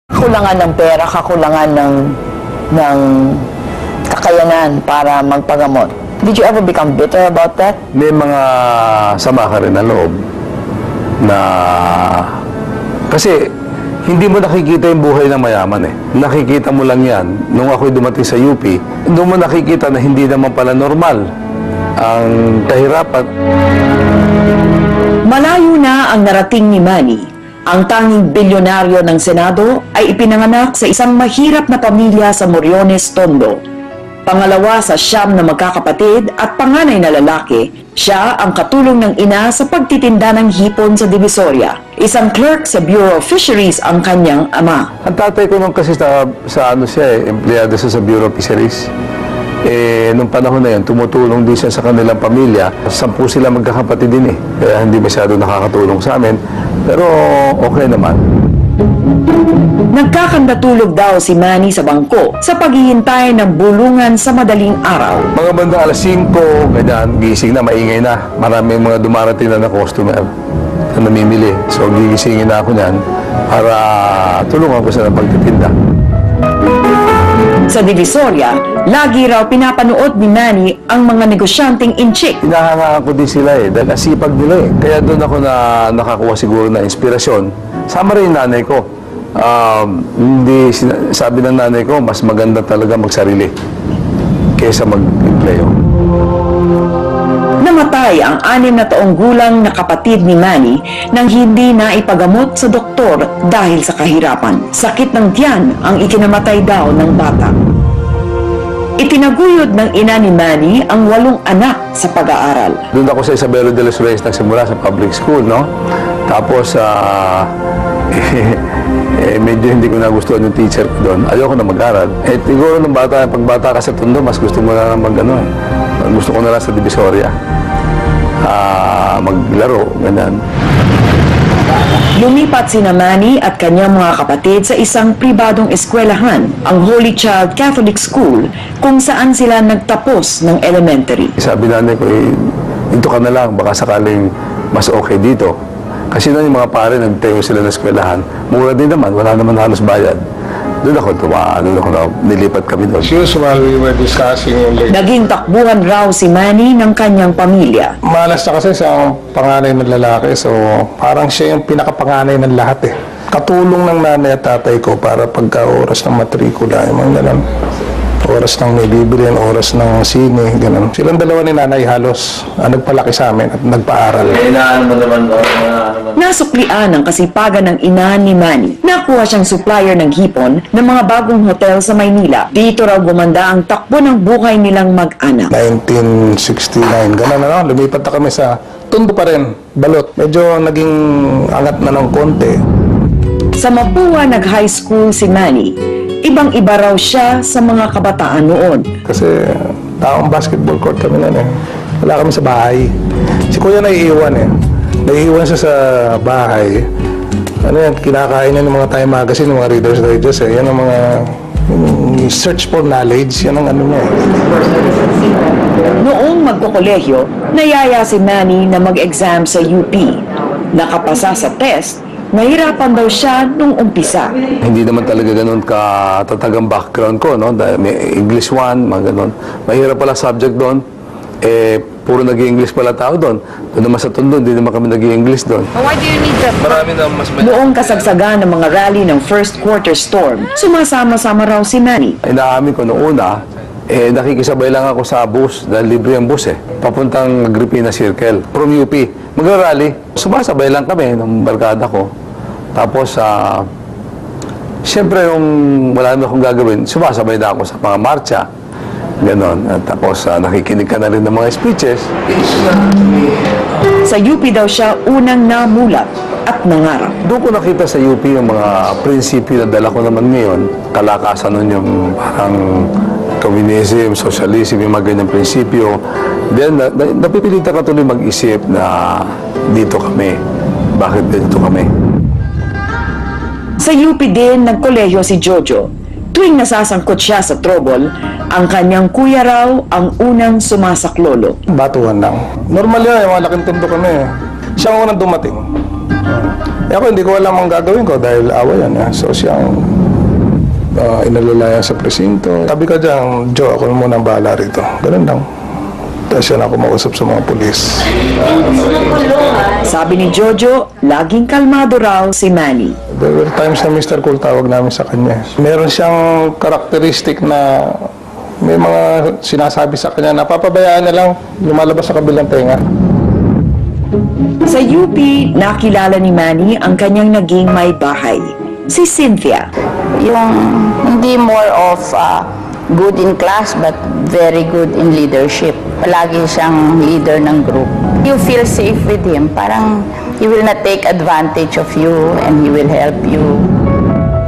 Kakulangan ng pera, kakulangan ng kakayanan para magpagamot. Did you ever become bitter about that? May mga sama ka rin na loob na kasi hindi mo nakikita yung buhay ng mayaman eh. Nakikita mo lang yan. Nung ako'y dumating sa UP, doon mo nakikita na hindi naman pala normal ang kahirapan. Malayo na ang narating ni Manny. Ang tanging bilyonaryo ng Senado ay ipinanganak sa isang mahirap na pamilya sa Moriones, Tondo. Pangalawa sa 9 na magkakapatid at panganay na lalaki, siya ang katulong ng ina sa pagtitinda ng hipon sa Divisoria. Isang clerk sa Bureau of Fisheries ang kanyang ama. Ang tatay ko nung kasi sa ano siya eh, empleyado siya sa Bureau of Fisheries. Nung panahon na yun, tumutulong din siya sa kanilang pamilya. 10 sila magkakapatid din eh. Kaya hindi masyado nakakatulong sa amin. Pero okay naman. Nagkakandatulog daw si Manny sa bangko sa paghihintay ng bulungan sa madaling araw. Mga bandang alas 5, ganyan, gising na, maingay na. Maraming mga dumarating na customer na namimili. So gigisingin na ako niyan para tulungan ko sa pagtitinda. Sa Divisoria, lagi raw pinapanood ni Manny ang mga negosyanteng inchik. Hinahangaan ko din sila eh, dahil asipag nila eh. Kaya doon ako nakakuha siguro na inspirasyon. Sama rin yung nanay ko. Sabi ng nanay ko, mas maganda talaga magsarili kaysa mag-empleyo. Namatay ang 6 na taong gulang na kapatid ni Manny nang hindi na ipagamot sa doktor dahil sa kahirapan. Sakit ng tiyan ang ikinamatay daw ng bata. Itinaguyod ng ina ni Manny ang 8 anak sa pag-aaral. Doon ako sa Isabelo de los Reyes nagsimula sa public school, no? Tapos, medyo hindi ko nagustuhan yung teacher ko doon. Ayoko na mag-aral. Siguro nung pagbata ka sa Tondo, mas gusto mo na mag-ano eh. Gusto ko na lang sa Divisoria. Maglaro, ganyan. Lumipat sina Manny at kanyang mga kapatid sa isang pribadong eskwelahan, ang Holy Child Catholic School, kung saan sila nagtapos ng elementary. Sabi nanay ko, dito ka na lang, baka sakaling mas okay dito. Kasi na yung mga pare, nagtayo sila ng eskwelahan. Mura din naman, wala naman halos bayad. Doon ako nilipat kami doon. Usual, we were discussing yung Naging takbuhan raw si Manny ng kanyang pamilya. malas na kasi siya ang panganay ng lalaki, so parang siya yung pinakapanganay ng lahat eh. Katulong ng nanay at tatay ko para pagka oras ng matrikula, yung mga ganun. Oras ng may bibilin, oras ng sine, ganun. Silang dalawa ni nanay halos nagpalaki sa amin at nagpaaral. Nasuklian ang kasipagan ng ina ni Manny. Nakuha siyang supplier ng hipon ng mga bagong hotel sa Maynila. Dito raw gumanda ang takbo ng buhay nilang mag-anak. 1969, ganun ano, lumipat na kami sa Tondo pa rin, Balot. Medyo naging angat na ng konti. Sa Mapua nag-high school si Manny. Ibang-iba raw siya sa mga kabataan noon. Kasi taong basketball court kami nun eh. Wala kami sa bahay. Si Kuya naiiwan eh. Naiiwan siya sa bahay. Ano yan, kinakain niya ng mga Time Magazine, ng mga Reader's Digest eh. Yan ang mga search for knowledge. Yan ang ano niya eh. Noong magkokolehyo, nayaya si Manny na mag-exam sa UP. Nakapasa sa test, nahirapan daw siya nung umpisa. Hindi naman talaga ganun katatag ang background ko, no? Dahil may English 1, mga ganun. Mahirap pala subject doon. Puro nag-i-English pala tao doon. Doon naman sa Tondo, hindi naman kami nag-i-English doon. Why do you need that? Marami na mas Noong kasagsagan ng mga rally ng first quarter storm, sumasama-sama raw si Manny. Inaamin ko noong una, nakikisabay lang ako sa bus dahil libre ang bus eh. Papuntang Agripina Circle. From UP. Magra-rally. Sumasabay lang kami ng barkada ko. Tapos, siyempre yung wala naman akong gagawin, sumasabay na ako sa mga marcha. Ganon. At tapos, nakikinig ka na rin ng mga speeches. Sa UP daw siya unang namulat at nangarap. Doon ko nakita sa UP yung mga prinsipyo na dala ko naman ngayon. Kalakasan nun yung parang communism, socialism, yung mga ganyang prinsipyo. Then, napipilitan ka tuloy mag-isip na dito kami. Bakit dito kami? Sa UP din, nagkolehiyo si Jojo. Tuwing nasasangkot siya sa trouble, ang kanyang kuya raw ang unang sumasaklolo. Batuhan lang. Normal yan, yung malaking Tondo kami eh. Siya ang unang dumating. ako hindi ko alam ang gagawin ko dahil awa yan. So siyang inalalayan sa presinto. Sabi ko dyan, Joe, ako muna ang bahala rito. Ganun lang. Tapos yan ako mausap sa mga pulis. Sabi ni Jojo, laging kalmado raw si Manny. There were times na Mr. Cool tawag namin sa kanya. Meron siyang karakteristik na may mga sinasabi sa kanya na papabayaan na lang lumalabas sa kabilang tenga. Sa UP, nakilala ni Manny ang kanyang naging may bahay, si Cynthia. Yung hindi more of good in class but very good in leadership. Palagi siyang leader ng group. You feel safe with him. Parang he will not take advantage of you and he will help you.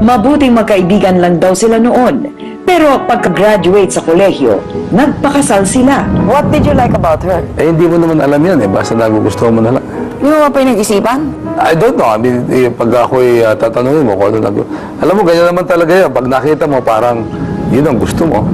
Mabuting magkaibigan lang daw sila noon. Pero pagka-graduate sa kolehiyo, nagpakasal sila. What did you like about her? Hindi mo naman alam yan eh. Basta nagugustuhan mo na lang. Hindi mo ba pinag-isipan? I don't know. I mean, pag ako'y tatanungin mo kung ano alam mo, ganyan naman talaga yan. Pag nakita mo, parang yun ang gusto mo.